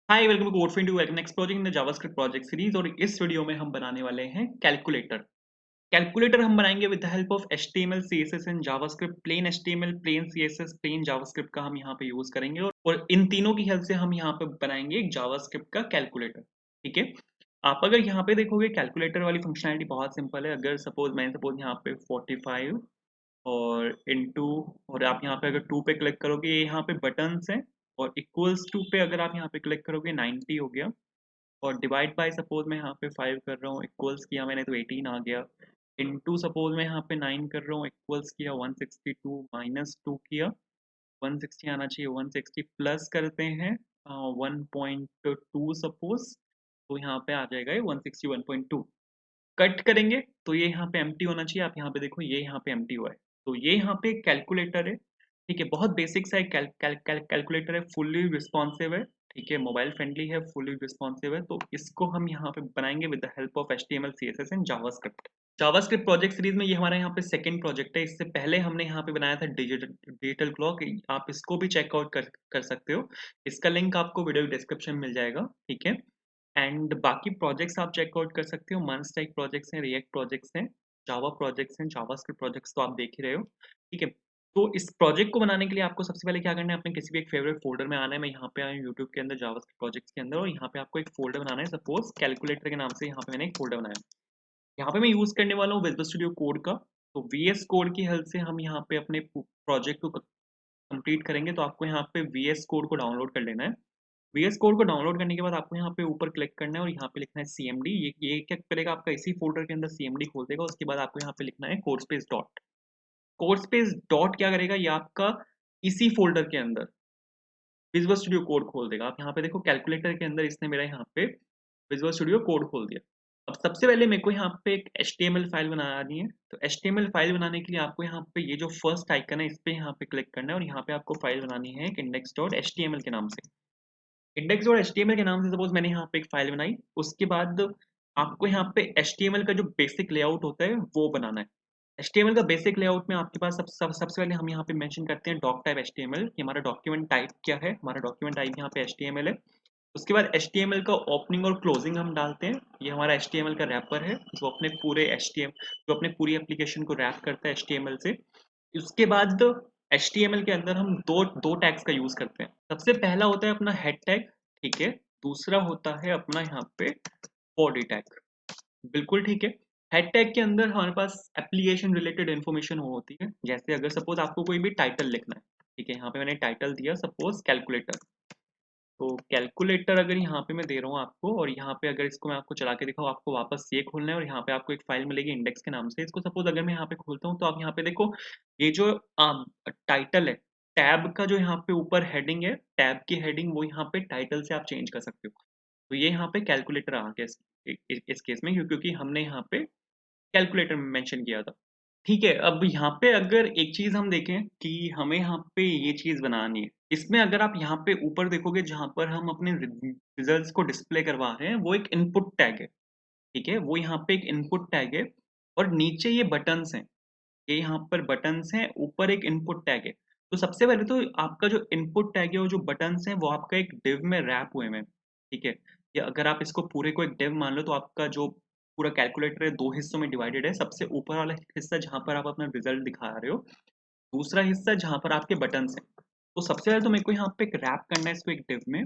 Hi welcome to code to welcome next project in the JavaScript project series. और इस video में हम बनाने वाले हैं कैलकुलेटर। कैलकुलेटर हम बनाएंगे with the help of HTML CSS and JavaScript. Plain HTML, plain CSS, plain JavaScript का हम यहाँ पे यूज करेंगे और इन तीनों की हेल्प से हम यहाँ पे बनाएंगे एक जावास्क्रिप्ट का कैलकुलेटर। ठीक है। आप अगर यहाँ पे देखोगे कैलकुलेटर वाली फंक्शनैलिटी बहुत सिंपल है। अगर सपोज यहाँ पे 45 और इनटू, और आप यहाँ पे अगर 2 पे क्लिक करोगे, ये यहाँ पे बटन्स हैं। और इक्वल्स टू पे अगर आप यहाँ पे क्लिक करोगे 90 हो गया। और डिवाइड बाय सपोज मैं यहाँ पे 5 कर रहा हूँ, इक्वल्स किया मैंने तो 18 आ गया। इनटू सपोज मैं यहाँ पे 9 कर रहा हूँ, इक्वल्स किया 162, माइनस 2 किया 160 आना चाहिए। 160 प्लस करते हैं 1.2 सपोज, तो यहाँ पे आ जाएगा ये 161.2। कट करेंगे तो ये यहाँ पे एम्प्टी होना चाहिए। आप यहाँ पे देखो ये यहाँ पे एम्प्टी हुआ है, तो ये यहाँ पे कैलकुलेटर है। ठीक है, बहुत बेसिक सा एक कैलकुलेटर है, फुल्ली रिस्पॉन्सिव है। ठीक है, मोबाइल फ्रेंडली है, फुल्ली रिस्पॉन्सिव है। तो इसको हम यहाँ पे बनाएंगे with the help of HTML CSS and JavaScript. JavaScript project series में ये हमारा यहाँ पे सेकंड प्रोजेक्ट है। इससे पहले हमने यहाँ पे बनाया था डिजिटल डिजिटल क्लॉक। आप इसको भी चेकआउट कर सकते हो। इसका लिंक आपको वीडियो डिस्क्रिप्शन में मिल जाएगा। ठीक है। एंड बाकी प्रोजेक्ट्स आप चेकआउट कर सकते हो। मनस्टैक प्रोजेक्ट्स हैं, रिएक्ट प्रोजेक्ट्स हैं, जावा प्रोजेक्ट्स हैं, जावास्क्रिप्ट प्रोजेक्ट्स तो आप देख ही रहे हो। ठीक है। तो इस प्रोजेक्ट को बनाने के लिए आपको सबसे पहले क्या करना है, अपने किसी भी एक फेवरेट फोल्डर में आना है। मैं यहाँ पे आया हूँ यूट्यूब के अंदर जावास्क्रिप्ट प्रोजेक्ट्स के अंदर, और यहाँ पे आपको एक फोल्डर बनाना है। सपोज कैलकुलेटर के नाम से यहाँ पे मैंने एक फोल्डर बनाया। यहाँ पे मैं यूज करने वाला हूँ विजुअल स्टूडियो कोड का। तो वीएस कोड की हेल्प से हम यहाँ पे अपने प्रोजेक्ट को कंप्लीट करेंगे। तो आपको यहाँ पे वीएस कोड को डाउनलोड कर लेना है। वीएस कोड को डाउनलोड करने के बाद आपको यहाँ पे ऊपर क्लिक करना है और यहाँ पे लिखना है सीएमडी। ये क्या करेगा, आपका इसी फोल्डर के अंदर सीएमडी खोल देगा। उसके बाद आपको यहाँ पे लिखना है code space dot. Code space dot क्या करेगा, ये आपका इसी फोल्डर के अंदर विजुअल स्टूडियो कोड खोल देगा। आप यहाँ पे देखो कैलकुलेटर के अंदर इसने मेरा यहाँ पे विजुअल स्टूडियो कोड खोल दिया। अब सबसे पहले मेरे को यहाँ पे एक HTML फाइल बनानी है। तो HTML फाइल बनाने के लिए आपको यहाँ पे ये जो फर्स्ट आइकन है इस पे यहाँ पे क्लिक करना है, और यहाँ पे आपको फाइल बनानी है एक index.html के नाम से। index.html के नाम से सपोज मैंने यहाँ पे एक फाइल बनाई। उसके बाद आपको यहाँ पे HTML का जो बेसिक लेआउट होता है वो बनाना है। HTML का बेसिक लेआउट में आपके पास सबसे पहले हम यहाँ पे मेंशन करते हैं डॉक टाइप HTML कि हमारा डॉक्यूमेंट टाइप क्या है। हमारा डॉक्यूमेंट टाइप यहाँ पे HTML है। उसके बाद HTML का ओपनिंग और क्लोजिंग हम डालते हैं। ये हमारा HTML का रैपर है जो अपने पूरे जो अपने पूरी एप्लीकेशन को रैप करता है HTML से। उसके बाद HTML के अंदर हम दो दो टैग्स का यूज करते हैं। सबसे पहला होता है अपना हेड टैग। ठीक है। दूसरा होता है अपना यहाँ पे बॉडी टैग। बिल्कुल ठीक है। हेड टैग के अंदर हमारे पास एप्लीकेशन रिलेटेड इन्फॉर्मेशन होती है। जैसे अगर सपोज आपको कोई भी टाइटल लिखना है। ठीक है, यहाँ पे मैंने टाइटल दिया सपोज कैलकुलेटर। तो कैलकुलेटर अगर यहाँ पे मैं दे रहा हूँ आपको, और यहाँ पे अगर इसको मैं आपको चला के दिखाऊँ, आपको वापस ये खोलना है और यहाँ पे आपको एक फाइल मिलेगी इंडेक्स के नाम से। इसको सपोज अगर मैं यहाँ पे खोलता हूँ तो आप यहाँ पे देखो ये जो टाइटल है, टैब का जो यहाँ पे ऊपर हेडिंग है, टैब की हेडिंग वो यहाँ पे टाइटल से आप चेंज कर सकते हो। तो ये यहाँ पे कैलकुलेटर आ गया इस केस में, क्योंकि हमने यहाँ पे कैलकुलेटर में मेंशन किया था। ठीक है, अब यहाँ पे अगर एक चीज हम देखें कि हमें यहाँ पे ये चीज बनानी है। इसमें अगर आप यहाँ पे ऊपर देखोगे जहाँ पर हम अपने रिजल्ट्स को डिस्प्ले करवा रहे हैं, वो एक इनपुट टैग है। ठीक है, वो यहाँ पे एक इनपुट टैग है। और नीचे ये बटन्स हैं, ये यहाँ पर बटन्स हैं, ऊपर एक इनपुट टैग है। तो सबसे पहले तो आपका जो इनपुट टैग है और जो बटन्स हैं वो आपका एक डिव में रैप हुए हैं। ठीक है, या अगर आप इसको पूरे को एक डिव मान लो तो आपका जो पूरा कैलकुलेटर है दो हिस्सों में डिवाइडेड है। सबसे ऊपर वाला हिस्सा जहाँ पर आप अपना रिजल्ट दिखा रहे हो, दूसरा हिस्सा जहाँ पर आपके बटन्स हैं। तो सबसे पहले तो मेरे को यहाँ पे एक रैप करना है इसको एक डिव में।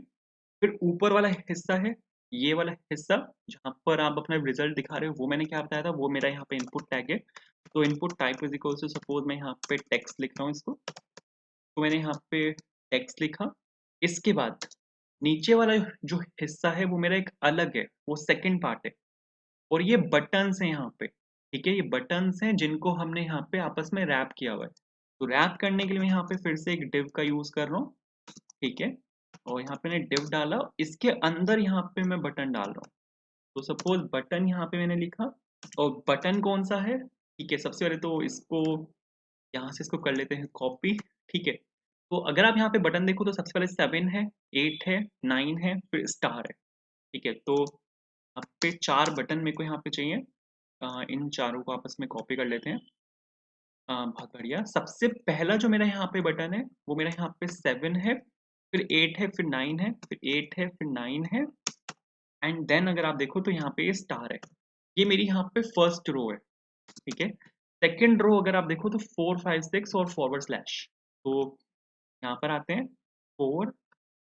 फिर ऊपर वाला हिस्सा है, ये वाला हिस्सा जहाँ पर आप अपना रिजल्ट दिखा रहे हो, वो मैंने क्या बताया था, वो मेरा यहाँ पे इनपुट टैग है। तो input type is equal to suppose मैं यहाँ पे टेक्स्ट लिख रहा हूँ इसको। तो मैंने यहाँ पे टेक्स्ट लिखा। इसके बाद नीचे वाला जो हिस्सा है वो मेरा एक अलग है, वो सेकंड पार्ट है। और ये बटन्स हैं यहाँ पे। ठीक है, ये बटन्स हैं जिनको हमने यहाँ पे आपस में रैप किया हुआ है। तो रैप करने के लिए मैं यहाँ पे फिर से एक डिव का यूज कर रहा हूँ। ठीक है, और यहाँ पे मैंने डिव डाला, इसके अंदर यहाँ पे मैं बटन डाल रहा हूँ। तो सपोज बटन यहाँ पे मैंने लिखा। और बटन कौन सा है, ठीक है, सबसे पहले तो इसको यहाँ से इसको कर लेते हैं कॉपी। ठीक है, तो अगर आप यहाँ पे बटन देखो तो सबसे पहले 7 है, 8 है, 9 है, फिर स्टार है। ठीक है, तो यहाँ पे 4 बटन मेरे को यहाँ पे चाहिए। इन चारों को आपस में कॉपी कर लेते हैं। बहुत बढ़िया। सबसे पहला जो मेरा यहाँ पे बटन है वो मेरा यहाँ पे 7 है। फिर 8 है, फिर 9 है, फिर 8 है, फिर 9 है एंड देन अगर आप देखो तो यहाँ पे ये स्टार है। ये मेरी यहाँ पे फर्स्ट रो है, ठीक है। सेकंड रो अगर आप देखो तो 4 5 6 और फॉरवर्ड स्लैश। तो यहाँ पर आते हैं 4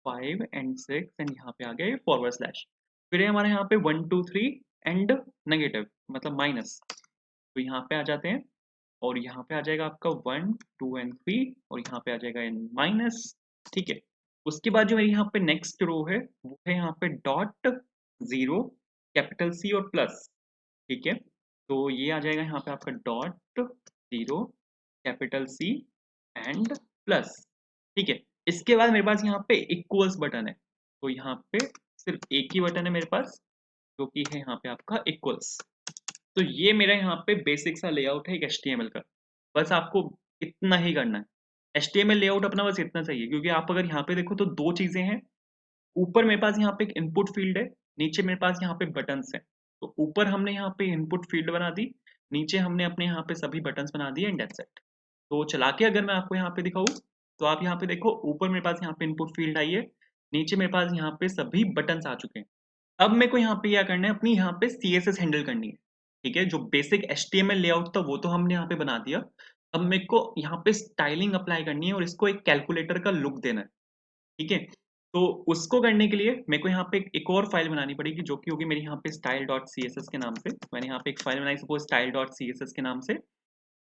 5 एंड 6 एंड यहाँ पे आ गया ये फॉरवर्ड स्लैश। फिर है हमारे यहाँ पे 1 2 3 एंड नेगेटिव मतलब माइनस। तो यहाँ पे आ जाते हैं और यहाँ पे आ जाएगा आपका 1 2 एंड 3 और यहाँ पे आ जाएगा माइनस, ठीक है। उसके बाद जो मेरी यहाँ पे नेक्स्ट रो है वो है यहाँ पे डॉट 0 कैपिटल सी और प्लस, ठीक है। तो ये आ जाएगा यहाँ पे आपका dot 0 capital C and plus, ठीक है। इसके बाद मेरे पास यहाँ पे इक्वल्स बटन है। तो यहाँ पे सिर्फ एक ही बटन है मेरे पास जो कि है यहाँ पे आपका इक्वल्स। तो ये मेरा यहाँ पे बेसिक सा लेआउट है एक एचटीएमएल का। बस आपको इतना ही करना है। एचटीएमएल लेआउट अपना बस इतना चाहिए क्योंकि आप अगर यहाँ पे देखो तो 2 चीज़ें हैं। ऊपर मेरे पास यहाँ पे एक इनपुट फील्ड है, नीचे मेरे पास यहाँ पे बटन्स हैं। तो ऊपर हमने यहाँ पे इनपुट फील्ड बना दी, नीचे हमने अपने यहाँ पे सभी बटन्स बना दिए एंड दैट्स इट। तो चला के अगर मैं आपको यहाँ पे दिखाऊँ, तो आप यहाँ पे देखो ऊपर मेरे पास यहाँ पे इनपुट फील्ड आई है, नीचे मेरे पास यहाँ पे सभी बटन्स आ चुके हैं। अब मेरे को यहाँ पे क्या करना है, अपनी यहाँ पे सीएसएस हैंडल करनी है, ठीक है। जो बेसिक एचटीएमएल लेआउट था वो तो हमने यहाँ पे बना दिया। अब मेरे को यहाँ पे स्टाइलिंग अप्लाई करनी है और इसको एक कैलकुलेटर का लुक देना है, ठीक है। तो उसको करने के लिए मेरे को यहाँ पे एक और फाइल बनानी पड़ेगी जो कि होगी मेरी यहाँ पे style.css के नाम से। मैंने यहाँ पे एक फाइल बनाई सपोज style.css के नाम से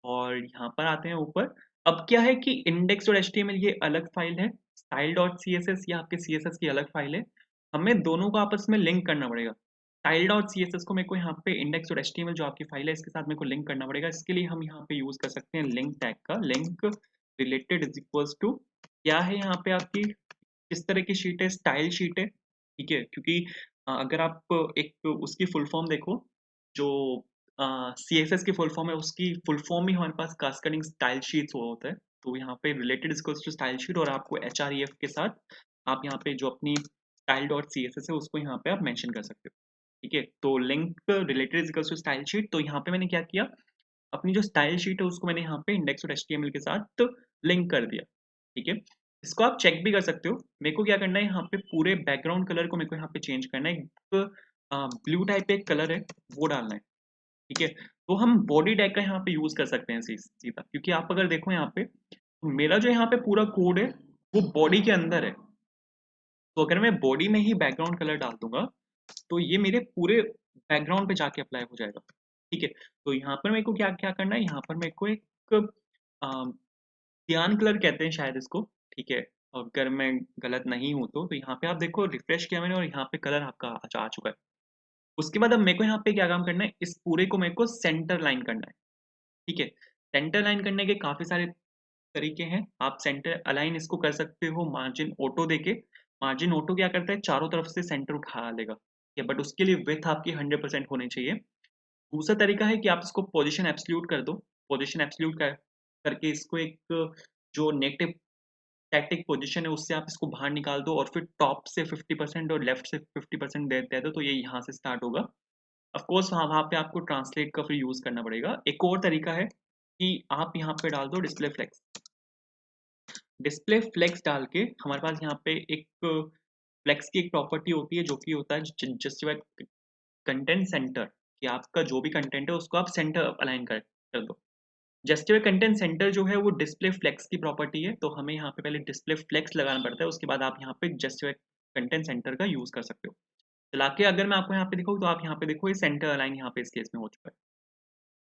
और यहाँ पर आते हैं ऊपर। अब क्या है कि index.html ये अलग फाइल है, style.css ये आपके css की अलग फाइल है। हमें दोनों को आपस में लिंक करना पड़ेगा। style.css को मेरे को यहाँ पे index.html जो आपकी फाइल है इसके साथ मेरे को लिंक करना पड़ेगा। इसके लिए हम यहाँ पे यूज कर सकते हैं लिंक टैग का। Link related is equals to क्या है यहाँ पे आपकी किस तरह की शीट है, स्टाइल शीट है, ठीक है। क्योंकि अगर आप एक उसकी फुल फॉर्म देखो जो सीएसएस की फुल फॉर्म है उसकी फुल फॉर्म ही हमारे पास कास्केडिंग स्टाइल शीट्स हुआ होता है। तो यहाँ पे related equals to style sheet और आपको एचआरईएफ के साथ आप यहाँ पे जो अपनी style dot C S S है उसको यहाँ पे आप मेंशन कर सकते हो, ठीक है। तो link related equals to style sheet. तो यहाँ पे मैंने क्या किया, अपनी जो स्टाइल शीट है उसको मैंने यहाँ पे इंडेक्स और एचटीएमएल के साथ लिंक कर दिया, ठीक है। इसको आप चेक भी कर सकते हो। मेरे को क्या करना है, यहाँ पे पूरे बैकग्राउंड कलर को मेरे को यहाँ पे चेंज करना है। एक ब्लू टाइप एक कलर है वो डालना है, ठीक है। तो हम बॉडी टैग का यहाँ पे यूज कर सकते हैं सीधा, क्योंकि आप अगर देखो यहाँ पे तो मेरा जो यहाँ पे पूरा कोड है वो बॉडी के अंदर है। तो अगर मैं बॉडी में ही बैकग्राउंड कलर डाल दूंगा तो ये मेरे पूरे बैकग्राउंड पे जाके अप्लाई हो जाएगा, ठीक है। तो यहाँ पर मेरे को क्या क्या करना है, यहाँ पर मेरे को एक सियान कलर कहते हैं शायद इसको, ठीक है। अगर मैं गलत नहीं हूँ तो यहाँ पे आप देखो रिफ्रेश किया मैंने और यहाँ पे कलर आपका आ चुका है। उसके बाद अब मेरे को यहाँ पे क्या काम करना है, इस पूरे को मेरे को सेंटर लाइन करना है, ठीक है। सेंटर लाइन करने के काफी सारे तरीके हैं। आप सेंटर अलाइन इसको कर सकते हो मार्जिन ऑटो देके। मार्जिन ऑटो क्या करता है, चारों तरफ से सेंटर उठा लेगा, ठीक है, बट उसके लिए विड्थ आपकी 100% होनी चाहिए। दूसरा तरीका है कि आप इसको पोजीशन एब्सोल्यूट कर दो। पोजीशन एब्सोल्यूट करके इसको एक जो नेगेटिव स्टैटिक पोजीशन है उससे आप इसको बाहर निकाल दो और फिर टॉप से 50% और लेफ्ट से 50% दे दो, तो ये यहाँ से स्टार्ट होगा। ऑफ कोर्स वहाँ पे आपको ट्रांसलेट का फिर यूज करना पड़ेगा। एक और तरीका है कि आप यहाँ पे डाल दो डिस्प्ले फ्लेक्स। डिस्प्ले फ्लेक्स डाल के हमारे पास यहाँ पे एक फ्लेक्स की एक प्रॉपर्टी होती है जो कि होता है जस्टिफाइड कंटेंट सेंटर, कि आपका जो भी कंटेंट है उसको आप सेंटर अलाइन कर दो। जस्टिफाइड कंटेंट सेंटर जो है वो डिस्प्ले फ्लेक्स की प्रॉपर्टी है। तो हमें यहाँ पे पहले डिस्प्ले फ्लेक्स लगाना पड़ता है, उसके बाद आप यहाँ पे जस्टिफाइड कंटेंट सेंटर का यूज कर सकते हो। चला के अगर मैं आपको यहाँ पे दिखाऊँ तो आप यहाँ पे देखो ये सेंटर अलाइन यहाँ पे इस केस में हो चुका है,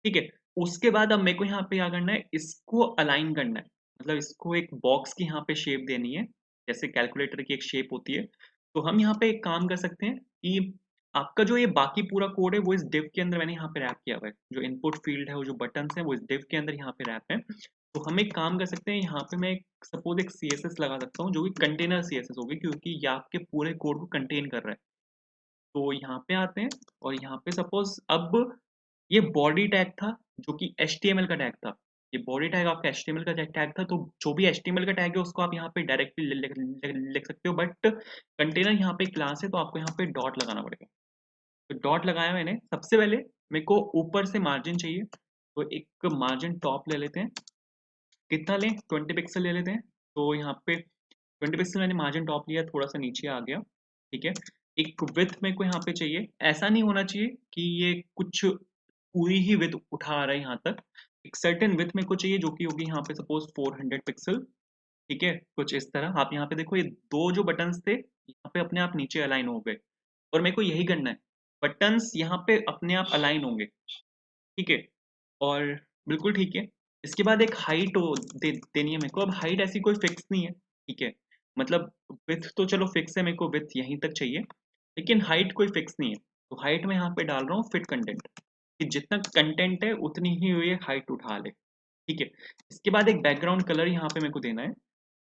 ठीक है। उसके बाद अब मेरे को यहाँ पे क्या करना है, इसको अलाइन करना है। मतलब इसको एक बॉक्स की यहाँ पे शेप देनी है, जैसे कैलकुलेटर की एक शेप होती है। तो हम यहाँ पे एक काम कर सकते हैं कि आपका जो ये बाकी पूरा कोड है वो इस डिव के अंदर मैंने यहाँ पे रैप किया हुआ है। जो इनपुट फील्ड है वो जो बटन्स हैं वो इस डिव के अंदर यहाँ पे रैप है। तो हम एक काम कर सकते हैं, यहाँ पे मैं सपोज एक सीएसएस लगा सकता हूँ जो कि कंटेनर सीएसएस होगी, क्योंकि ये आपके पूरे कोड को कंटेन कर रहा है। तो यहाँ पे आते हैं और यहाँ पे सपोज अब ये बॉडी टैग था जो कि एचटीएमएल का टैग था। ये बॉडी टैग आपका एचटीएमएल का टैग था। तो जो भी एचटीएमएल का टैग है उसको आप यहाँ पे डायरेक्टली लिख सकते हो, बट कंटेनर यहाँ पे क्लास है तो आपको यहाँ पे डॉट लगाना पड़ेगा। तो डॉट लगाया मैंने। सबसे पहले मेरे को ऊपर से मार्जिन चाहिए, तो एक मार्जिन टॉप ले लेते हैं। कितना लें, 20 पिक्सल ले लेते हैं। तो यहाँ पे 20 पिक्सल मैंने मार्जिन टॉप लिया, थोड़ा-सा नीचे आ गया, ठीक है? एक विड्थ मेरे को यहाँ पे चाहिए, ऐसा नहीं होना चाहिए कि ये कुछ पूरी ही विड्थ उठा आ रहा है यहाँ तक। एक सर्टेन विड्थ मेरे को चाहिए जो कि होगी यहाँ पे सपोज़ 400 पिक्सल, ठीक है? कुछ इस तरह। आप यहाँ पे देखो ये 2 जो बटन्स थे, यहाँ पे अपने आप नीचे अलाइन हो गए और मेरे को यही करना है। बटन्स यहाँ पे अपने आप अलाइन होंगे, ठीक है? और बिल्कुल ठीक है। इसके बाद एक हाइट देनी है मेरे को। अब हाइट ऐसी कोई फिक्स नहीं है, ठीक है? मतलब विड्थ तो चलो फिक्स है, मेरे को विड्थ यहीं तक चाहिए, लेकिन हाइट कोई फिक्स नहीं है। तो हाइट मैं यहाँ पे डाल रहा हूँ फिट कंटेंट, कि जितना कंटेंट है उतनी ही ये हाइट उठा ले, ठीक है? इसके बाद एक बैकग्राउंड कलर यहाँ पे मेरे को देना है।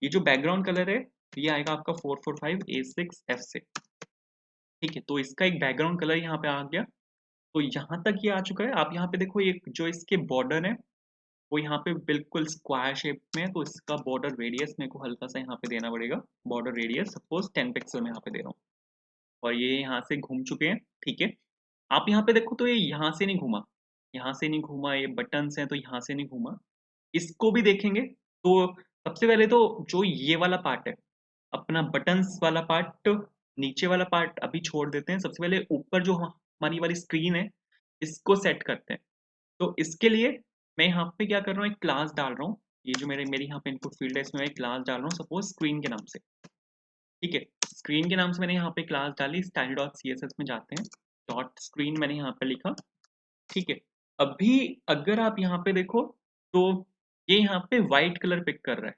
ये जो बैकग्राउंड कलर है, ये आएगा आपका 445 A6F से, ठीक है? तो इसका एक बैकग्राउंड कलर यहाँ पे आ गया। तो यहाँ तक ये आ चुका है। आप यहाँ पे देखो ये जो इसके बॉर्डर है, वो यहाँ पे बिल्कुल स्क्वायर शेप में है, तो इसका बॉर्डर रेडियस मेरे को हल्का सा यहाँ पे देना पड़ेगा। बॉर्डर रेडियस सपोज 10 पिक्सल में यहाँ पे दे रहा हूँ और ये यहाँ से घूम चुके हैं, ठीक है? आप यहाँ पे देखो तो ये यहाँ से नहीं घूमा, यहाँ से नहीं घूमा, ये बटन्स हैं तो यहाँ से नहीं घूमा। इसको भी देखेंगे तो सबसे पहले तो जो ये वाला पार्ट है, अपना बटन्स वाला पार्ट, नीचे वाला पार्ट अभी छोड़ देते हैं। सबसे पहले ऊपर जो हमारी वाली स्क्रीन है, इसको सेट करते हैं। तो इसके लिए मैं यहाँ पे क्या कर रहा हूँ, एक क्लास डाल रहा हूँ। ये जो मेरी यहाँ पे इनपुट फील्ड है, इसमें मैं एक क्लास डाल रहा हूँ सपोज स्क्रीन के नाम से, ठीक है? स्क्रीन के नाम से मैंने यहाँ पे क्लास डाली, स्टाइल डॉट CSS में जाते हैं, डॉट स्क्रीन मैंने यहाँ पे लिखा, ठीक है? अभी अगर आप यहाँ पे देखो तो ये यहाँ पे व्हाइट कलर पिक कर रहा है,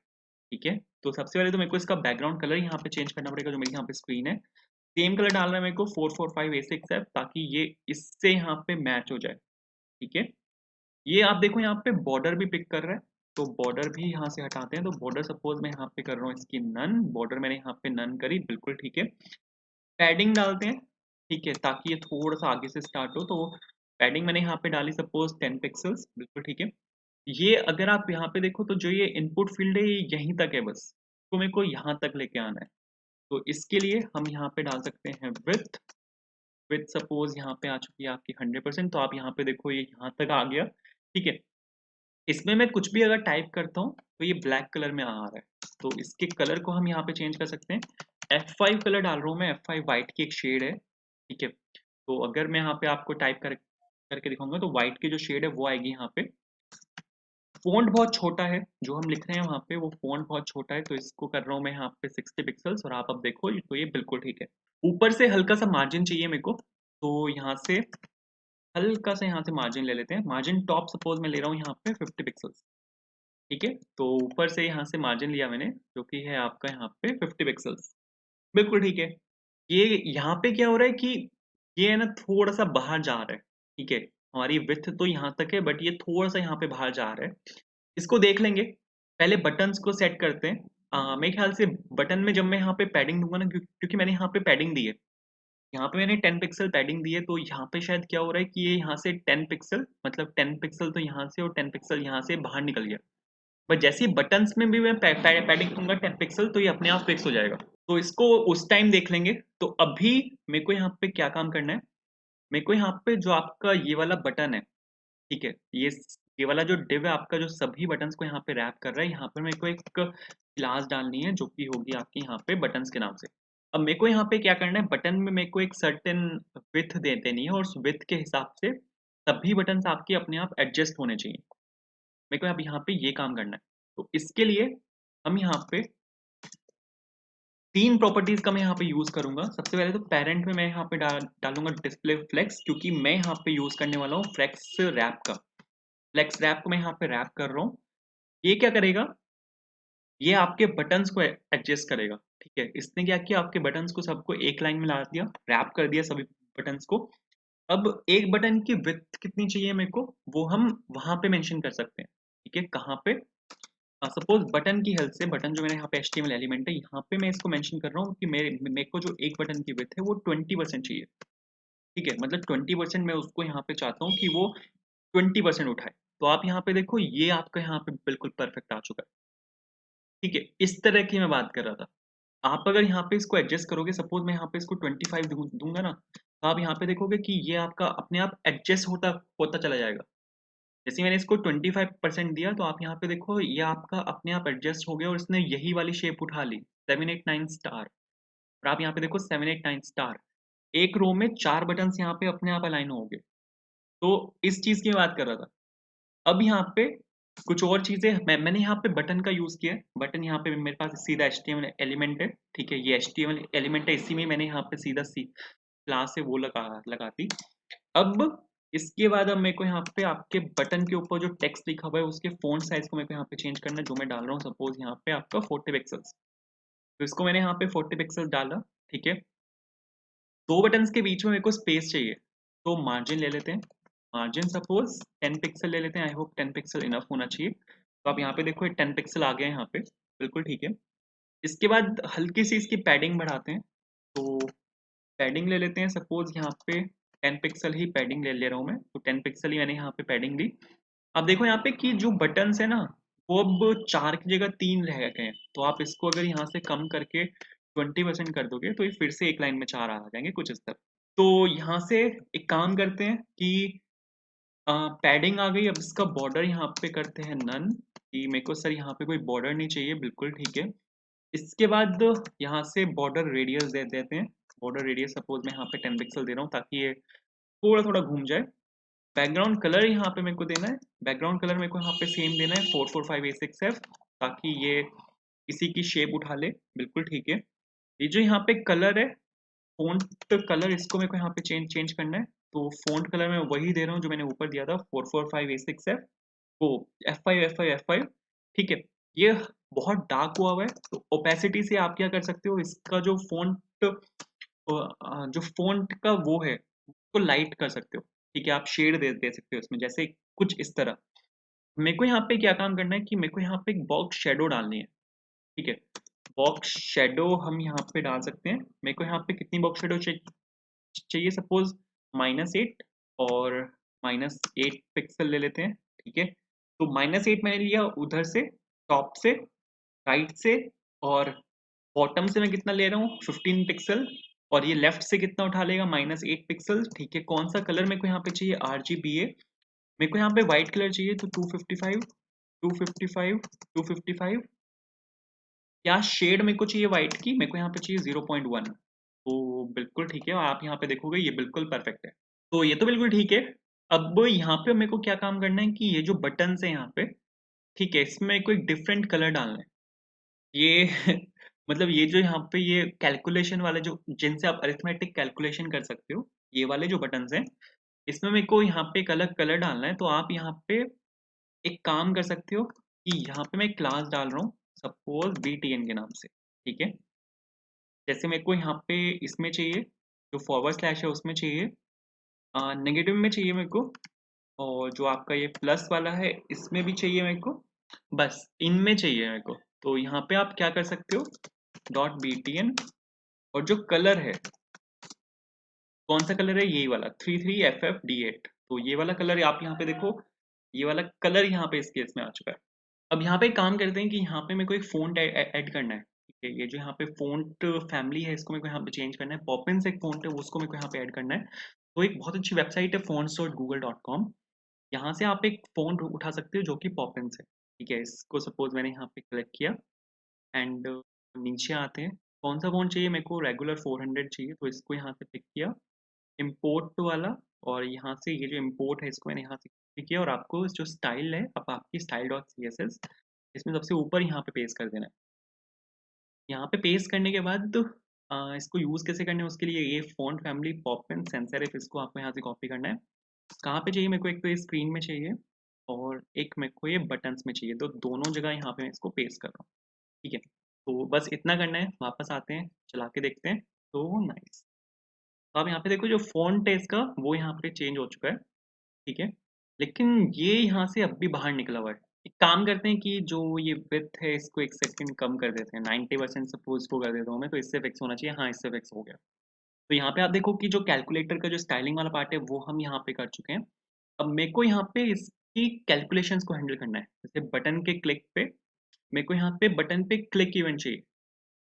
ठीक है? तो सबसे पहले तो मेरे को इसका बैकग्राउंड कलर यहाँ पे चेंज करना पड़ेगा, जो मेरी यहाँ पे स्क्रीन है। सेम कलर डालना है मेरे को 445 A6F, ताकि ये इससे यहाँ पे मैच हो जाए, ठीक है? ये आप देखो यहाँ पे बॉर्डर भी पिक कर रहा है, तो बॉर्डर भी यहाँ से हटाते हैं। तो बॉर्डर सपोज मैं यहाँ पे कर रहा हूँ इसकी नन, बॉर्डर मैंने यहाँ पे नन करी, बिल्कुल ठीक है। पैडिंग डालते हैं, ठीक है, ताकि ये थोड़ा सा आगे से स्टार्ट हो। तो पैडिंग मैंने यहाँ पे डाली सपोज 10 पिक्सल्स, बिल्कुल ठीक है। ये अगर आप यहाँ पे देखो तो जो ये इनपुट फील्ड है, ये यहीं तक है बस, तो मेरे को यहाँ तक लेके आना है। तो इसके लिए हम यहाँ पे डाल सकते हैं विड्थ। विड्थ सपोज यहाँ पे आ चुकी है आपकी 100%, तो आप यहाँ पे देखो ये यहाँ तक आ गया, ठीक है। इसमें मैं कुछ भी अगर टाइप करता हूँ तो ये ब्लैक कलर में आ रहा है, तो इसके कलर को हम यहाँ पे चेंज कर सकते हैं। F5 कलर डाल रहा हूँ मैं, F5 वाइट की एक शेड है, ठीक है। तो अगर मैं यहाँ पे आपको टाइप करके दिखाऊंगा तो वाइट की जो शेड है वो आएगी यहाँ पे। फ़ॉन्ट बहुत छोटा है, जो हम लिख रहे हैं वहाँ पे वो फ़ॉन्ट बहुत छोटा है, तो इसको कर रहा हूँ मैं यहाँ पे 60 पिक्सेल्स, और आप अब देखो तो ये बिल्कुल ठीक है। ऊपर से हल्का सा मार्जिन चाहिए मेरे को, तो यहाँ से हल्का सा यहाँ से मार्जिन ले लेते हैं। मार्जिन टॉप सपोज मैं ले रहा हूँ यहाँ पे 50 पिक्सेल्स, ठीक है? तो ऊपर से यहाँ से मार्जिन लिया मैंने, जो कि है आपका यहाँ पे 50 पिक्सेल्स, बिल्कुल ठीक है। ये यहाँ पे क्या हो रहा है कि ये है ना थोड़ा-सा बाहर जा रहा है, ठीक है? हमारी विड्थ तो यहाँ तक है, बट ये थोड़ा-सा यहाँ पे बाहर जा रहा है। इसको देख लेंगे। पहले बटन्स को सेट करते हैं। मेरे ख्याल से बटन में जब मैं यहाँ पे पैडिंग दूँगा ना, क्योंकि मैंने यहाँ पे पैडिंग दी है। यहाँ पे मैंने 10 पिक्सल पैडिंग दी है, तो यहाँ पे शायद क्या हो रहा है कि ये यहाँ से 10 पिक्सल, मतलब 10 पिक्सल तो यहाँ से और 10 पिक्सल यहाँ से बाहर निकल गया। बट जैसे ही बटन्स में भी मैं पैडिंग दूंगा 10 पिक्सल, तो ये अपने आप फिक्स हो जाएगा। तो इसको उस टाइम देख लेंगे। तो अभी मेरे को यहाँ पे क्या काम करना है, मेरे को यहाँ पे जो आपका ये वाला बटन है, ठीक है, ये वाला जो डिव है आपका, जो सभी बटन्स को यहाँ पे रैप कर रहा है, यहाँ पर मेरे को एक क्लास डालनी है जो कि होगी आपकी यहाँ पे बटन्स के नाम से। अब मेरे को यहाँ पे क्या करना है, बटन में मेरे को एक सर्टेन विड्थ दे देनी है, और उस विड्थ के हिसाब से सभी बटन्स आपके अपने आप एडजस्ट होने चाहिए। मेरे को अब यहाँ पे ये काम करना है। तो इसके लिए हम यहाँ पे 3 प्रॉपर्टीज़ का मैं यहाँ पे यूज़ करूँगा। सबसे पहले तो पैरेंट में मैं यहाँ पे डालूँगा डिस्प्ले फ्लेक्स, क्योंकि मैं यहाँ पे यूज़ करने वाला हूँ फ्लेक्स रैप का। फ्लेक्स रैप को मैं यहाँ पे रैप कर रहा हूँ। ये क्या करेगा? ये आपके बटन्स को एडजस्ट करेगा, ठीक है? इसने क्या किया, आपके बटन्स को सबको एक लाइन में ला दिया, रैप कर दिया सभी बटन्स को। अब एक बटन की विड्थ कितनी चाहिए मेरे को, वो हम वहाँ पे मेंशन कर सकते हैं, ठीक है? कहाँ पे? सपोज बटन की हेल्प से, बटन जो मेरे यहाँ पे HTML एलिमेंट है, यहाँ पे मैं इसको मेंशन कर रहा हूँ कि मेरे को जो एक बटन की विड्थ है वो 20% चाहिए, ठीक है? मतलब 20% मैं उसको यहाँ पे चाहता हूँ कि वो 20% उठाए। तो आप यहाँ पे देखो ये आपका यहाँ पे बिल्कुल परफेक्ट आ चुका है, ठीक है? इस तरह की मैं बात कर रहा था। आप अगर यहाँ पे इसको एडजस्ट करोगे, सपोज मैं यहाँ पे इसको 25 दूंगा ना, तो आप यहाँ पे देखोगे कि ये आपका अपने आप एडजस्ट होता होता चला जाएगा। जैसे मैंने इसको 25% दिया, तो आप यहाँ पे देखो ये आपका अपने आप एडजस्ट हो गया और इसने यही वाली शेप उठा ली। 789 स्टार और आप यहाँ पे देखो 789 स्टार। एक रो में 4 बटन्स यहाँ पे अपने आप अलाइन हो गए। तो इस चीज़ की मैं बात कर रहा था। अब यहाँ पे कुछ और चीज़ें मैंने यहाँ पे बटन का यूज़ किया है। बटन यहाँ पे मेरे पास सीधा एचटीएमएल एलिमेंट है, ठीक है? ये एचटीएमएल एलिमेंट है, इसी में मैंने यहाँ पे सीधा सी क्लास से वो लगा दी। अब इसके बाद अब मेरे को यहाँ पे आपके बटन के ऊपर जो टेक्स्ट लिखा हुआ है उसके फ़ॉन्ट साइज़ को मेरे को यहाँ पे चेंज करना है, जो मैं डाल रहा हूँ सपोज़ यहाँ पे आपका 40 पिक्सेल्स। तो इसको मैंने यहाँ पे 40 पिक्सेल्स डाला, ठीक है? 2 बटन्स के बीच में मेरे को स्पेस चाहिए, तो मार्जिन ले लेते हैं। मार्जिन सपोज़ 10 पिक्सल ले लेते हैं, आई होप 10 पिक्सल इनफ होना चाहिए। तो आप यहाँ पे देखो ये 10 पिक्सल आ गया है यहाँ पे, बिल्कुल ठीक है। इसके बाद हल्की-सी इसकी पैडिंग बढ़ाते हैं, तो पैडिंग ले लेते हैं सपोज़ यहाँ पे 10 पिक्सल ही पैडिंग ले ले रहा हूँ मैं, तो 10 पिक्सल ही मैंने यहाँ पे पैडिंग दी। अब देखो यहाँ पे कि जो बटन्स है ना, वो अब 4 की जगह 3 रह गए हैं, तो आप इसको अगर यहाँ से कम करके 20% कर दोगे, तो ये फिर से एक लाइन में 4 आ जाएँगे कुछ इस तरह। तो यहाँ से एक काम करते हैं कि पैडिंग आ गई, अब इसका बॉर्डर यहाँ पे करते हैं नन, कि मेरे को सर यहाँ पे कोई बॉर्डर नहीं चाहिए, बिल्कुल ठीक है। इसके बाद यहाँ से बॉर्डर रेडियस दे देते हैं। बॉर्डर रेडियस सपोज़ मैं यहाँ पे 10 पिक्सल दे रहा हूँ ताकि ये थोड़ा-थोड़ा घूम जाए। बैकग्राउंड कलर यहाँ पे मेरे को देना है, बैकग्राउंड कलर मेरे को यहाँ पे सेम देना है 445A6F, ताकि ये इसी की शेप उठा ले, बिल्कुल ठीक है। ये जो यहाँ पे कलर है, फ़ॉन्ट कलर, इसको मेरे को यहाँ पे चेंज चेंज करना है, तो फ़ॉन्ट कलर मैं वही दे रहा हूँ जो मैंने ऊपर दिया था 445A6F, वो F5 ठीक है। ये बहुत डार्क हुआ हुआ है, तो ओपेसिटी से आप क्या कर सकते हो, इसका जो जो फ़ॉन्ट का वो है, उसको लाइट कर सकते हो, ठीक है? आप शेड दे दे सकते हो इसमें, जैसे कुछ इस तरह। मेरे को यहाँ पे क्या काम करना है कि मेरे को यहाँ पे एक बॉक्स शैडो डालनी है, ठीक है? बॉक्स शैडो हम यहाँ पे डाल सकते हैं। मेरे को यहाँ पे कितनी बॉक्स शैडो चाहिए सपोज़ -8 और -8 पिक्सल ले लेते हैं, ठीक है? तो -8 मैंने लिया उधर से, टॉप से, राइट से, और बॉटम से मैं कितना ले रहा हूँ 15 पिक्सल, और ये लेफ्ट से कितना उठा लेगा -8 पिक्सल, ठीक है? कौन-सा कलर मेरे को यहाँ पे चाहिए, आरजीबीए। मेरे को यहाँ पे व्हाइट कलर चाहिए, तो 255, 255, 255। क्या शेड मेरे को चाहिए व्हाइट की, मेरे को यहाँ पे चाहिए 0.1, तो बिल्कुल ठीक है, आप यहाँ पे देखोगे ये बिल्कुल परफेक्ट है। तो ये तो बिल्कुल ठीक है। अब यहाँ पे मेरे को क्या काम करना है कि ये जो बटन्स हैं यहाँ पे, ठीक है, इसमें मेरे को एक डिफरेंट कलर डालना है। ये मतलब ये जो यहाँ पे ये कैलकुलेशन वाले जो जिनसे आप अरिथमेटिक कैलकुलेशन कर सकते हो, ये वाले जो बटन्स हैं, इसमें मेरे को यहाँ पे एक अलग कलर डालना है, तो आप यहाँ पे एक काम कर सकते हो कि यहाँ पे मैं एक क्लास डाल रहा हूँ, सपोज़ बीटीएन के नाम से, ठीक है? जैसे मेरे को यहाँ पे इसमें चाहिए, जो फॉरवर्ड स्लैश है उसमें चाहिए, नेगेटिव में चाहिए मेरे को, और जो आपका ये प्लस वाला है इसमें भी चाहिए मेरे को, बस इनमें चाहिए मेरे को। तो यहाँ पे आप क्या कर सकते हो, डॉट बीटीएन, और जो कलर है, कौन-सा कलर है, यही वाला 33FFD8, तो ये वाला कलर आप यहाँ पे देखो, ये वाला कलर यहाँ पे इस केस में आ चुका है। अब यहाँ पे एक काम करते हैं कि यहाँ पे मेरे को एक फ़ॉन्ट ऐड करना है, ठीक है? ये जो यहाँ पे फ़ॉन्ट फैमिली है, इसको मेरे को यहाँ पे चेंज करना है। पॉपिन्स एक फ़ॉन्ट है, उसको मेरे को यहाँ पे ऐड करना है। तो एक बहुत अच्छी वेबसाइट है fonts.google.com, यहाँ से आप एक फ़ॉन्ट उठा सकते हो जो कि पॉपिन्स है, ठीक है? इसको सपोज़ मैंने यहाँ पे क्लिक किया, एंड नीचे आते हैं। कौन-सा फ़ॉन्ट चाहिए मेरे को, रेगुलर 400 चाहिए, तो इसको यहाँ से पिक किया, इम्पोर्ट वाला, और यहाँ से ये जो इम्पोर्ट है इसको मैंने यहाँ से कॉपी किया, और आपको जो स्टाइल है, अब आपकी style.css इसमें सबसे ऊपर यहाँ पे पेस्ट कर देना है। यहाँ पे पेस्ट करने के बाद इसको यूज़ कैसे करना है, उसके लिए ये font family poppin sans serif, इसको आपको यहाँ से कॉपी करना है। कहाँ पे चाहिए मेरे को, एक तो ये स्क्रीन में चाहिए, और एक मेरे को ये बटन्स में चाहिए, तो दोनों जगह यहाँ पे मैं इसको पेस्ट कर रहा हूँ, ठीक है? तो बस इतना करना है, वापस आते हैं, चला के देखते हैं, तो नाइस। तो आप यहाँ पे देखो जो फ़ॉन्ट है इसका, वो यहाँ पे चेंज हो चुका है, ठीक है? लेकिन ये यहाँ से अब भी बाहर निकला हुआ है। एक काम करते हैं कि जो ये विड्थ है इसको 1 सेकंड कम कर देते हैं, 90% सपोज़ इसको कर देता हूँ मैं, तो इससे फिक्स होना चाहिए, हाँ, इससे फिक्स हो गया। तो यहाँ पे आप देखो कि जो कैलकुलेटर का जो स्टाइलिंग वाला पार्ट है वो हम यहाँ पे कर चुके हैं। अब मेरे को यहाँ पे इसकी कैलकुलेशंस को हैंडल करना है। जैसे बटन के क्लिक पे मेरे को यहाँ पे बटन पे क्लिक इवेंट चाहिए,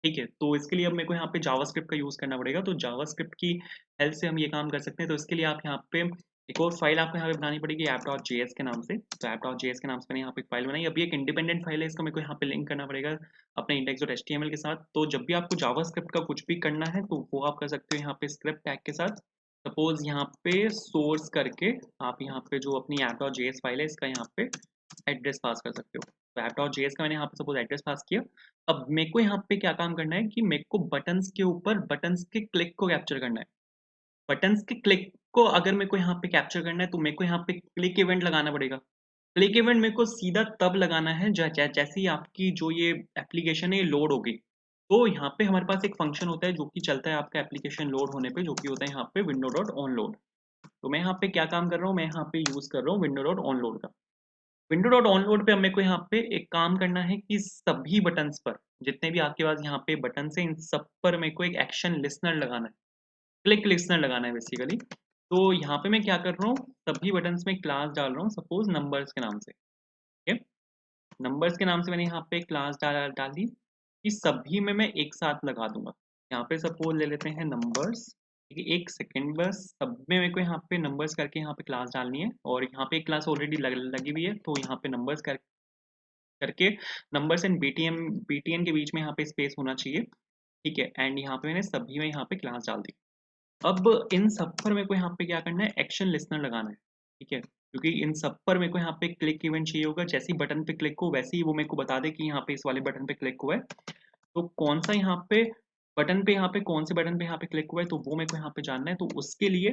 ठीक है? तो इसके लिए अब मेरे को यहाँ पे जावास्क्रिप्ट का यूज़ करना पड़ेगा, तो जावास्क्रिप्ट की हेल्प से हम ये काम कर सकते हैं। तो इसके लिए आप यहाँ पे एक और फाइल आपको यहाँ पे बनानी पड़ेगी app.js के नाम से। तो app.js के नाम से मैंने यहाँ पे एक फाइल बनाई। अभी एक इंडिपेंडेंट फाइल है, इसको मेरे को यहाँ पे लिंक करना पड़ेगा अपने index.html के साथ। तो जब भी आपको जावास्क्रिप्ट का कुछ भी करना है तो वो आप कर सकते हो यहाँ पे स्क्रिप्ट टैग के साथ। सपोज यहाँ पे सोर्स करके आप यहाँ पे जो अपनी app.js फाइल है इसका यहाँ पे एड्रेस पास कर सकते हो। तो app.js का मैंने यहाँ पे सपोज एड्रेस पास किया। अब मेरे को यहाँ पे क्या काम करना है कि मेरे को बटन्स के ऊपर बटन्स के क्लिक को कैप्चर करना है। बटन्स के क्लिक को अगर मेरे को यहाँ पे कैप्चर करना है तो मेरे को यहाँ पे क्लिक इवेंट लगाना पड़ेगा। क्लिक इवेंट मेरे को सीधा तब लगाना है जैसे ही आपकी जो ये एप्लीकेशन है ये लोड होगी। तो यहाँ पे हमारे पास एक फंक्शन होता है जो कि चलता है आपका एप्लीकेशन लोड होने पे, जो कि होता है यहाँ पे विंडो डॉट ऑन लोड। तो मैं यहाँ पे क्या काम कर रहा हूँ, मैं यहाँ पे यूज कर रहा हूँ विंडो डॉट ऑन लोड का। विंडो डॉट ऑन लोड पे अब मेरे को यहाँ पे एक काम करना है कि सभी बटन्स पर, जितने भी आपके पास यहाँ पे बटन है इन सब पर मेरे को एक एक्शन लिस्नर लगाना है, क्लिक लिस्नर लगाना है बेसिकली। तो यहाँ पे मैं क्या कर रहा हूँ, सभी बटन्स में क्लास डाल रहा हूँ सपोज नंबर्स के नाम से। ठीक है, नंबर्स के नाम से मैंने यहाँ पे क्लास डाल दी कि सभी में मैं एक साथ लगा दूंगा। यहाँ पे सपोज ले लेते हैं नंबर्स। ठीक है, एक सेकेंड बस, सब में मेरे को यहाँ पे नंबर्स करके यहाँ पे क्लास डालनी है और यहाँ पे एक क्लास ऑलरेडी लगी हुई है। तो यहाँ पे नंबर्स करके नंबर्स एंड बीटीएन के बीच में यहाँ पे स्पेस होना चाहिए। ठीक है, एंड यहाँ पे मैंने सभी में यहाँ पे क्लास डाल दी। अब इन सब पर मेरे को यहाँ पे क्या करना है, एक्शन लिस्नर लगाना है। ठीक है, क्योंकि इन सब पर मेरे को यहाँ पे क्लिक इवेंट चाहिए होगा। जैसे ही बटन पे क्लिक हो वैसे ही वो मेरे को बता दे कि यहाँ पे इस वाले बटन पे क्लिक हुआ है। तो कौन सा यहाँ पे बटन पे, यहाँ पे कौन से बटन पे यहाँ पे क्लिक हुआ है तो वो मेरे को यहाँ पे जानना है। तो उसके लिए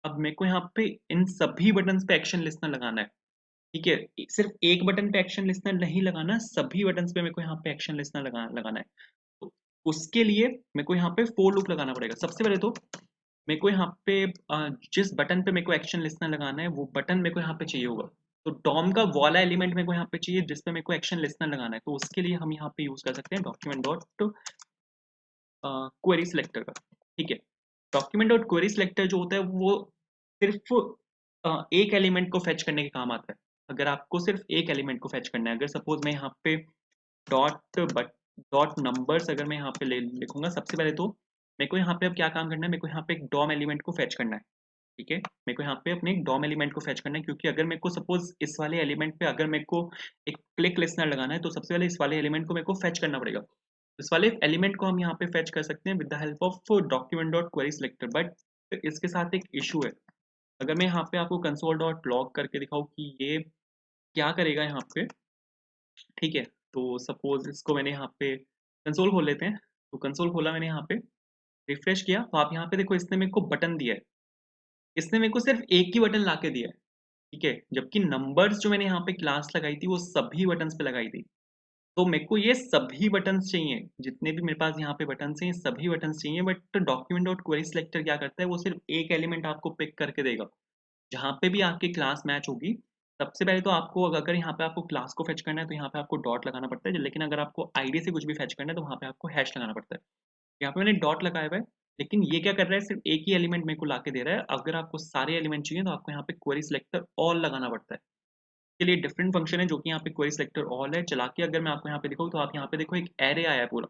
अब मेरे को यहाँ पे इन सभी बटन पे एक्शन लिस्नर लगाना है। ठीक है, सिर्फ एक बटन पे एक्शन लिस्नर नहीं लगाना, सभी बटन पे मेरे को यहाँ पे एक्शन लिस्नर लगाना है। तो उसके लिए मेरे को यहाँ पे फोर लूप लगाना पड़ेगा। सबसे पहले तो मेरे को यहाँ पे जिस बटन पे मेरे को एक्शन लिस्नर लगाना है वो बटन मेरे को यहाँ पे चाहिए होगा। तो डॉम का वाला एलिमेंट मेरे को यहाँ पे चाहिए जिस पे मेरे को एक्शन लिस्नर लगाना है। तो उसके लिए हम यहाँ पे यूज कर सकते हैं डॉक्यूमेंट डॉट क्वेरी सिलेक्टर का। ठीक है, डॉक्यूमेंट डॉट क्वेरी सिलेक्टर जो होता है वो सिर्फ एक एलिमेंट को फेच करने के काम आता है। अगर आपको सिर्फ एक एलिमेंट को फेच करना है, अगर सपोज मैं यहाँ पे डॉट नंबर्स अगर मैं यहाँ पे लिखूंगा, सबसे पहले तो मेरे को यहाँ पे अब क्या काम करना है, मेरे को यहाँ पे एक डॉम एलिमेंट को फेच करना है। ठीक है, मेरे को यहाँ पे अपने एक डॉम एलिमेंट को फेच करना है, क्योंकि अगर मेरे को सपोज इस वाले एलिमेंट पे अगर मेरे को एक क्लिक लिस्नर लगाना है तो सबसे पहले इस वाले एलिमेंट को मेरे को फेच करना पड़ेगा। इस वाले एलिमेंट को हम यहाँ पे फेच कर सकते हैं with the help of document dot query selector. But इसके साथ एक इशू है। अगर मैं यहाँ पे आपको कंसोल डॉट लॉग करके दिखाऊँ कि ये क्या करेगा यहाँ पे। ठीक है, तो सपोज इसको मैंने यहाँ पे कंसोल खोल लेते हैं। तो कंसोल खोला मैंने, यहाँ पे रिफ्रेश किया तो आप यहाँ पे देखो इसने मेरे को बटन दिया है। इसने मेरे को सिर्फ एक ही बटन ला के दिया है। ठीक है, जबकि नंबर्स जो मैंने यहाँ पे क्लास लगाई थी वो सभी बटन्स पे लगाई थी। तो मेरे को ये सभी बटन्स चाहिए, जितने भी मेरे पास यहाँ पे बटन्स हैं सभी बटन्स चाहिए। But document dot query selector क्या करता है, वो सिर्फ एक एलिमेंट आपको पिक करके देगा। जहाँ पे भी आपकी क्लास मैच होगी, सबसे पहले तो आपको अगर यहाँ पे आपको क्लास को फेच करना है तो यहाँ पे आपको डॉट लगाना पड़ता है। लेकिन अगर आपको आईडी से कुछ भी फेच करना है तो वहाँ पे आपको हैश लगाना पड़ता है। यहाँ पे मैंने डॉट लगाया हुआ है, लेकिन ये क्या कर रहा है, सिर्फ एक ही एलिमेंट मेरे को लाके दे रहा है। अगर आपको सारे एलिमेंट चाहिए तो आपको यहाँ पे क्वेरी सिलेक्टर ऑल लगाना पड़ता है। इसके लिए डिफरेंट फंक्शन है जो कि यहाँ पे क्वेरी सिलेक्टर ऑल है। चला के अगर मैं आपको यहाँ पे दिखाऊँ तो आप यहाँ पे देखो एक एरे आया है, पूरा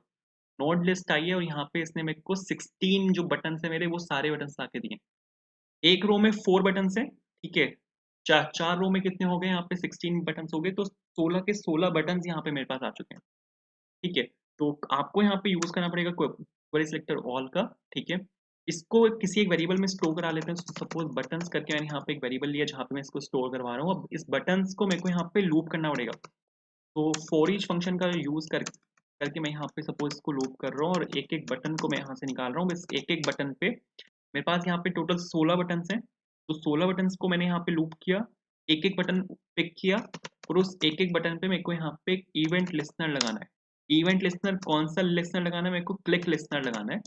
नोड लिस्ट आई है और यहाँ पे इसने मेरे को 16 जो बटन है मेरे वो सारे बटन लाके दिए। एक रो में 4 बटन है। ठीक है, चार रो में कितने हो गए, यहाँ पे 16 बटन हो गए। तो 16 के 16 बटन यहाँ पे मेरे पास आ चुके हैं। ठीक है, तो आपको यहाँ पे यूज करना पड़ेगा क्वेरी सिलेक्टर ऑल का। ठीक है, इसको किसी एक वेरिएबल में स्टोर करा लेते हैं। सपोज बटन्स करके मैंने यहाँ पे एक वेरिएबल लिया जहाँ पे मैं इसको स्टोर करवा रहा हूँ। अब इस बटन्स को मेरे को यहाँ पे लूप करना पड़ेगा। तो फॉर ईच फंक्शन का यूज करके मैं यहाँ पे सपोज इसको लूप कर रहा हूँ और एक एक बटन को मैं यहाँ से निकाल रहा हूँ। बस एक एक बटन पे मेरे पास यहाँ पे टोटल 16 बटन हैं। तो 16 बटन को मैंने यहाँ पे लूप किया, एक एक बटन पिक किया और उस एक एक बटन पे मेरे को यहाँ पे एक इवेंट लिस्नर लगाना है। इवेंट लिस्नर कौन सा लिस्नर लगाना है, मेरे को क्लिक लिस्नर लगाना है।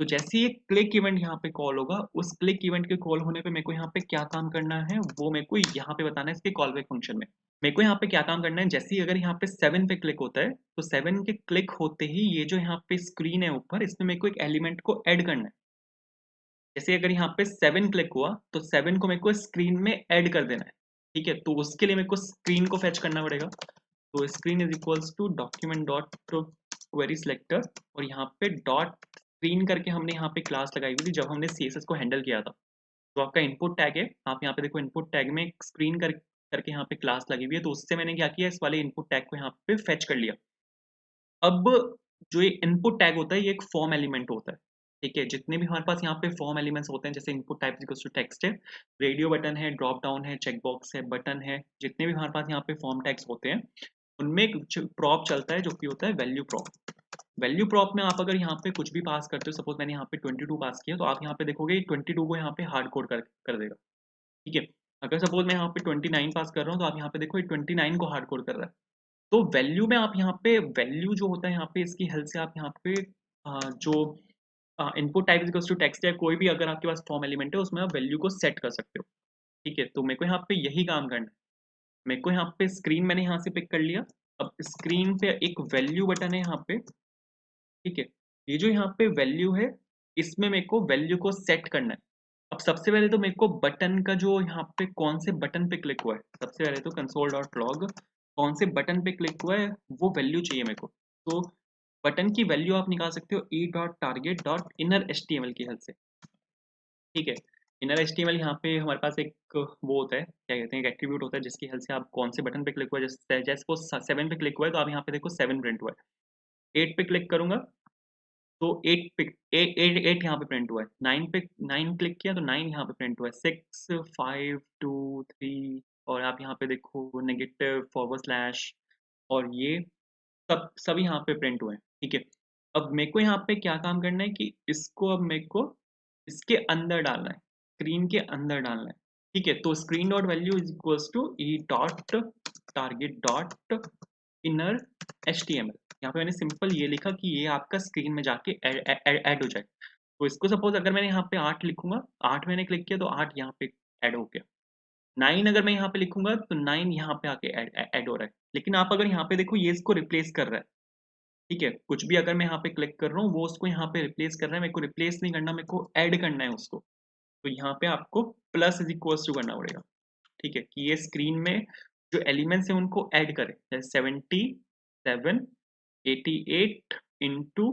तो जैसे ही क्लिक इवेंट यहाँ पे कॉल होगा, उस क्लिक इवेंट के कॉल होने पे मेरे को यहाँ पे क्या काम करना है वो मेरे को यहाँ पे बताना है इसके कॉल बैक फंक्शन में। मेरे को यहाँ पे क्या काम करना है, जैसे ही अगर यहाँ पे 7 पे क्लिक होता है तो 7 के क्लिक होते ही ये जो यहाँ पे स्क्रीन है ऊपर, इसमें मेरे को एक एलिमेंट को ऐड करना है। जैसे अगर यहाँ पे 7 क्लिक हुआ तो 7 को मेरे को स्क्रीन में ऐड कर देना है। ठीक है, तो उसके लिए मेरे को स्क्रीन को फेच करना पड़ेगा। तो screen is equals to document dot query selector और यहाँ पे डॉट स्क्रीन करके हमने यहाँ पे क्लास लगाई हुई थी जब हमने सीएसएस को हैंडल किया था। जो आपका इनपुट टैग है, आप यहाँ पे देखो इनपुट टैग में एक स्क्रीन करके यहाँ पे क्लास लगी हुई है, तो उससे मैंने क्या किया, इस वाले इनपुट टैग को यहाँ पे फेच कर लिया। अब जो ये इनपुट टैग होता है, ये एक फॉर्म एलिमेंट होता है, ठीक है? जितने भी हमारे पास यहाँ पे फॉर्म एलिमेंट्स होते हैं, जैसे input type equals to text है, रेडियो बटन है, ड्रॉप डाउन है, चेक बॉक्स है, बटन है, जितने भी हमारे पास यहाँ पे फॉर्म टैग्स होते हैं, उनमें कुछ प्रॉप चलता है जो कि होता है वैल्यू प्रॉप। वैल्यू प्रॉप में आप अगर यहाँ पे कुछ भी पास करते हो, सपोज मैंने यहाँ पे 22 पास किया, तो आप यहाँ पे देखोगे 22 को यहाँ पे हार्ड कोड कर देगा, ठीक है? अगर सपोज मैं यहाँ पे 29 पास कर रहा हूँ, तो आप यहाँ पे देखो ये 29 को हार्ड कोड कर रहा है। तो वैल्यू में आप यहाँ पे वैल्यू जो होता है यहाँ पे, इसकी हेल्प से आप यहाँ पे जो input type equals to text है, कोई भी अगर आपके पास फॉर्म एलिमेंट है, उसमें आप वैल्यू को सेट कर सकते हो, ठीक है? तो मेरे को यहाँ पे यही काम करना है। मेरे को यहाँ पे स्क्रीन मैंने यहाँ से पिक कर लिया। अब स्क्रीन पे एक वैल्यू बटन है यहाँ पे, ठीक है? ये जो यहाँ पे वैल्यू है, इसमें मेरे को वैल्यू को सेट करना है। अब सबसे पहले तो मेरे को बटन का जो यहाँ पे कौन से बटन पे क्लिक हुआ है, सबसे पहले तो console.log कौन से बटन पे क्लिक हुआ है, वो वैल्यू चाहिए मेरे को। तो बटन की वैल्यू आप निकाल सकते हो e.target.innerhtml की हेल्प से, ठीक है? इनर एचटीएमएल यहाँ पे हमारे पास एक वो होता है, क्या कहते हैं, एक एट्रीब्यूट होता है, जिसकी हेल्प से आप कौन से बटन पे क्लिक हुआ है, जैसे जैसे वो 7 पे क्लिक हुआ है, तो आप यहाँ पे देखो 7 प्रिंट हुआ है। 8 पे क्लिक करूंगा तो 8 पे 8 यहाँ पे प्रिंट हुआ है। 9 पे 9 क्लिक किया तो 9 यहाँ पे प्रिंट हुआ है। 6 5 2 3 और आप यहाँ पे देखो नेगेटिव फॉरवर्ड स्लैश और ये सब यहाँ पे प्रिंट हुए हैं, ठीक है? अब मेरे को यहाँ पे क्या काम करना है कि इसको अब मेरे को इसके अंदर डालना है, स्क्रीन के अंदर डालना है, ठीक है? तो screen dot value is equals to E dot target dot inner HTML. यहाँ पे मैंने सिंपल ये लिखा कि ये आपका स्क्रीन में जाके ऐड हो जाए। तो इसको सपोज अगर मैंने यहाँ पे 8 लिखूंगा, 8 मैंने क्लिक किया तो 8 यहाँ पे ऐड हो गया। 9 अगर मैं यहाँ पे लिखूंगा तो 9 यहाँ पे आके ऐड हो रहा है। लेकिन आप अगर यहाँ पे देखो, ये इसको रिप्लेस कर रहा है, ठीक है? कुछ भी अगर मैं यहाँ पे क्लिक कर रहा हूँ, वो उसको यहाँ पे रिप्लेस कर रहा है। मेरे को रिप्लेस नहीं करना, मेरे को ऐड करना है उसको। तो यहाँ पे आपको प्लस इज इक्वल्स टू करना पड़ेगा, ठीक है? कि ये स्क्रीन में जो एलिमेंट्स हैं उनको ऐड करे, जैसे 77 88 इंटू,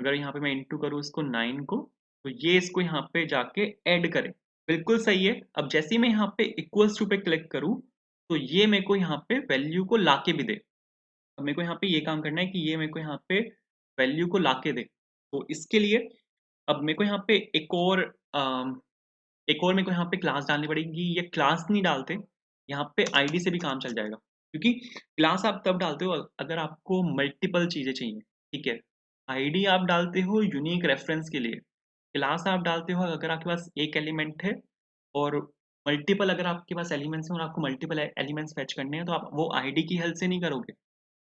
अगर यहाँ पे मैं इंटू करूँ इसको 9 को, तो ये इसको यहाँ पे जाके ऐड करे। बिल्कुल सही है। अब जैसे ही मैं यहाँ पे इक्वल्स टू पे क्लिक करूँ, तो ये मेरे को यहाँ पे वैल्यू को लाके भी दे। अब मेरे को यहाँ पे ये काम करना है कि ये मेरे को यहाँ पे वैल्यू को लाके दे। तो इसके लिए अब मेरे को यहाँ पे एक और मेरे को यहाँ पे क्लास डालनी पड़ेगी। ये क्लास नहीं डालते, यहाँ पे आईडी से भी काम चल जाएगा, क्योंकि क्लास आप तब डालते हो अगर आपको मल्टीपल चीजें चाहिए, ठीक है? आईडी आप डालते हो यूनिक रेफरेंस के लिए, क्लास आप डालते हो अगर आपके पास एक एलिमेंट है और मल्टीपल अगर आपके पास एलिमेंट्स हैं और आपको मल्टीपल एलिमेंट्स फेच करने हैं, तो आप वो आईडी की हेल्प से नहीं करोगे।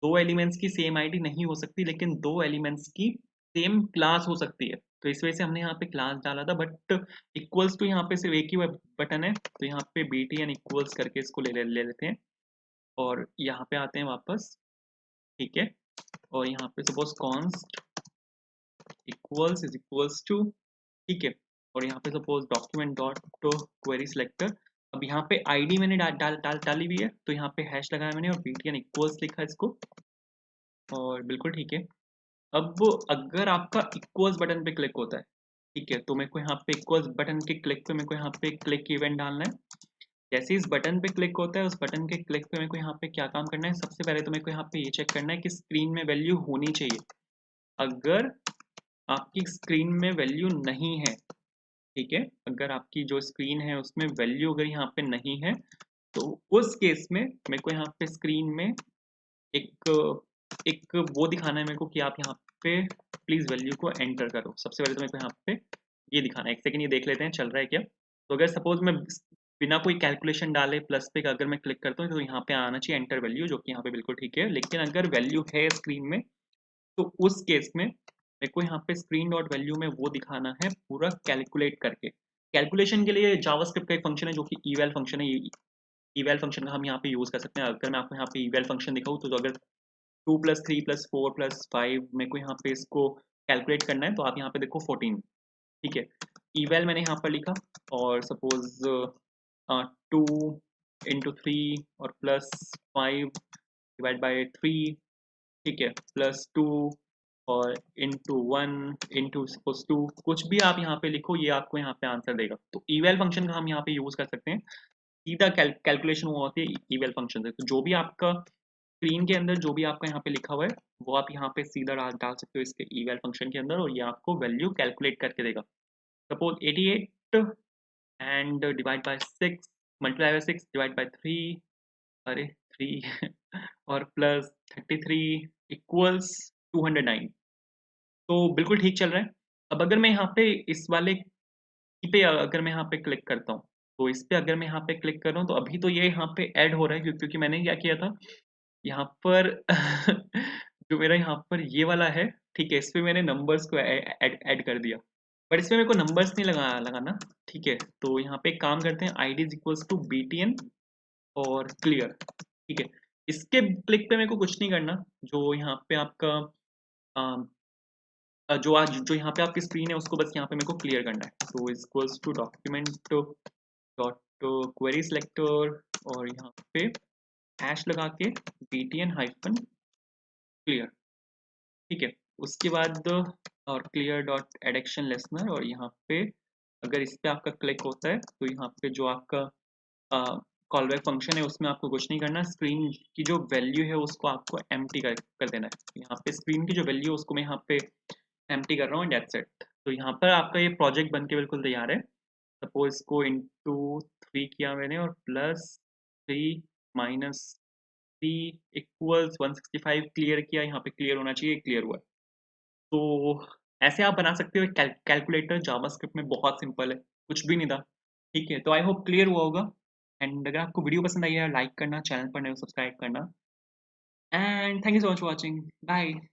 दो एलिमेंट्स की सेम आईडी नहीं हो सकती, लेकिन दो एलिमेंट्स की सेम क्लास हो सकती है। तो इस वजह से हमने यहाँ पे क्लास डाला था, बट इक्वल्स टू यहाँ पे सिर्फ एक ही बटन है, तो यहाँ पे btn इक्वल्स करके इसको ले लेते हैं और यहाँ पे आते हैं वापस, ठीक है? और यहाँ पे suppose const equals is equals to, ठीक है? और यहाँ पे suppose document dot query selector. अब यहाँ पे आईडी मैंने डाली हुई है, तो यहाँ पे हैश लगाया मैंने और btn इक्वल्स लिखा इसको, और बिल्कुल ठीक है। अब अगर आपका इक्वल्स बटन पे क्लिक होता है, ठीक है, तो मेरे को यहाँ पे इक्वल्स बटन के क्लिक पे मेरे को यहाँ पे क्लिक इवेंट डालना है। जैसे इस बटन पे क्लिक होता है, उस बटन के क्लिक पे मेरे को यहाँ पे क्या काम करना है, सबसे पहले तो मेरे को यहाँ पे ये चेक करना है कि स्क्रीन में वैल्यू होनी चाहिए। अगर आपकी स्क्रीन में वैल्यू नहीं है, ठीक है, अगर आपकी जो स्क्रीन है उसमें वैल्यू अगर यहाँ पे नहीं है, तो उस केस में मेरे को यहाँ पे स्क्रीन में एक एक वो दिखाना है मेरे को कि आप यहाँ पे प्लीज वैल्यू को एंटर करो। सबसे पहले तो मेरे को यहाँ पे ये दिखाना है। एक सेकंड ये देख लेते हैं चल रहा है क्या। तो अगर सपोज मैं बिना कोई कैलकुलेशन डाले प्लस पे अगर मैं क्लिक करता हूँ, तो यहाँ पे आना चाहिए एंटर वैल्यू, जो कि यहाँ पे बिल्कुल ठीक है। लेकिन अगर वैल्यू है स्क्रीन में, तो उस केस में मेरे को यहाँ पे स्क्रीन डॉट वैल्यू में वो दिखाना है पूरा कैलकुलेट करके। कैलकुलेशन के लिए जावास्क्रिप्ट का एक फंक्शन है जो कि eval फंक्शन है। eval फंक्शन का हम यहाँ पे यूज कर सकते हैं। अगर मैं आपको यहाँ पे eval फंक्शन दिखाऊँ, तो अगर 2 + 3 + 4 + 5 मेरे को यहाँ पे इसको कैलकुलेट करना है, तो आप यहाँ पे देखो 14, ठीक है? eval मैंने यहाँ पर लिखा और सपोज 2 × 3 और +5 / 3, ठीक है, +2 और इंटू 1 इंटू सपोज 2 कुछ भी आप यहाँ पे लिखो, ये आपको यहाँ पे आंसर देगा। तो eval फंक्शन का हम यहाँ पे यूज कर सकते हैं। सीधा कैलकुलेशन वो होती है eval फंक्शन से। तो जो भी आपका स्क्रीन के अंदर जो भी आपका यहाँ पे लिखा हुआ है, वो आप यहाँ पे सीधा डाल सकते हो इसके eval फंक्शन के अंदर, और ये आपको वैल्यू कैलकुलेट करके देगा। Suppose 88 and divide by 6, multiply by 6, divide by 3, अरे 3 और प्लस 33 इक्वल्स 209। तो बिल्कुल ठीक चल रहा है। अब अगर मैं यहाँ पे इस वाले की पे अगर मैं यहाँ पे क्लिक करता हूँ, तो इस पे अगर मैं यहाँ पे क्लिक कर रहा हूँ, तो अभी तो ये यहाँ पे ऐड हो रहा है, क्योंकि मैंने क्या किया था, यहाँ पर जो मेरा यहाँ पर ये वाला है, ठीक है, इस पे मैंने नंबर्स को ऐड कर दिया। बट इसमें मेरे को नंबर्स नहीं लगाना, ठीक है। तो यहाँ पे एक काम करते हैं, id is equals to btn और क्लियर, ठीक है। इसके क्लिक पे मेरे को कुछ नहीं करना, जो यहाँ पे आपका जो यहाँ पे आपकी स्क्रीन है, उसको बस यहाँ पे मेरे को क्लियर करना है। So equals to document dot query selector, और यहाँ पे हैश लगा के btn हाइफन क्लियर, ठीक है। उसके बाद और क्लियर डॉट एडिक्शन लेसनर, और यहाँ पे अगर इस पे आपका क्लिक होता है, तो यहाँ पे जो आपका कॉल बैक फंक्शन है, उसमें आपको कुछ नहीं करना। स्क्रीन की जो वैल्यू है उसको आपको एम्प्टी कर देना है। यहाँ पे स्क्रीन की जो वैल्यू है उसको मैं यहाँ पे एम्प्टी कर रहा हूँ, दैट्स इट। तो यहाँ पर आपका ये प्रोजेक्ट बन के बिल्कुल तैयार है। सपोज इसको इंटू 3 किया मैंने, और प्लस 3 माइनस 3 इक्वल्स 165 क्लियर किया, यहाँ पे क्लियर होना चाहिए, क्लियर हुआ है। तो ऐसे आप बना सकते हो। कैलकुलेटर जावास्क्रिप्ट में बहुत सिंपल है, कुछ भी नहीं था, ठीक है। तो आई होप क्लियर हुआ होगा। एंड अगर आपको वीडियो पसंद आई है, लाइक करना, चैनल पर नए सब्सक्राइब करना। And thank you so much for watching, bye.